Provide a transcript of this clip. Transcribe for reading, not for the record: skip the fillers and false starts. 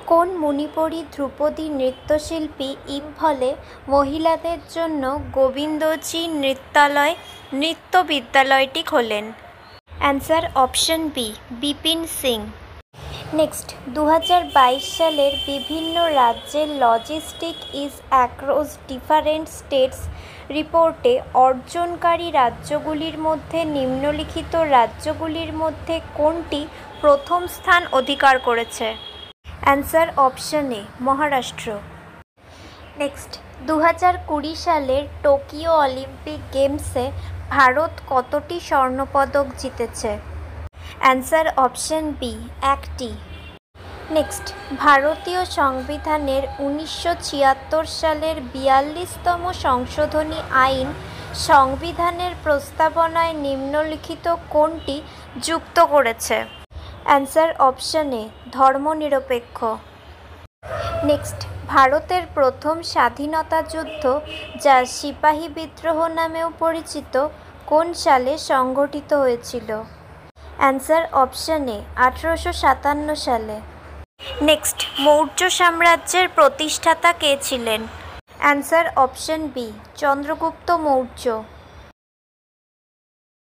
কোন মণিপুরী ধ্রুপদী নৃত্যশিল্পী ইম্ফলে মহিলাদের জন্য গোবিন্দজি নৃত্য বিদ্যালয়টি খোলেন? Answer option B, Bipin Singh. Next, 2022 সালের বিভিন্ন রাজ্যের logistic ease across different states রিপোর্টে অর্জনকারী রাজ্যগুলির মধ্যে নিম্নলিখিত রাজ্যগুলির মধ্যে কোনটি প্রথম স্থান অধিকার করেছে? Answer option A, Maharashtra. Next, 2020 সালের টোকিও অলিম্পিক গেমসে ভারত কতটি স্বর্ণপদক জিতেছে? অ্যান্সার অপশন বি, একটি। নেক্সট, ভারতীয় সংবিধানের 1976 সালের 42তম সংশোধনী আইন সংবিধানের প্রস্তাবনায় নিম্নলিখিত কোনটি যুক্ত করেছে? অ্যান্সার অপশন এ, ধর্মনিরপেক্ষ। নেক্সট, ভারতের প্রথম স্বাধীনতা যুদ্ধ, যা সিপাহী বিদ্রোহ নামেও পরিচিত, কোন সালে সংঘটিত হয়েছিল? অ্যান্সার অপশন এ, 1857 সালে। নেক্সট, মৌর্য সাম্রাজ্যের প্রতিষ্ঠাতা কে ছিলেন? Answer option B, Chandragupta Maurya.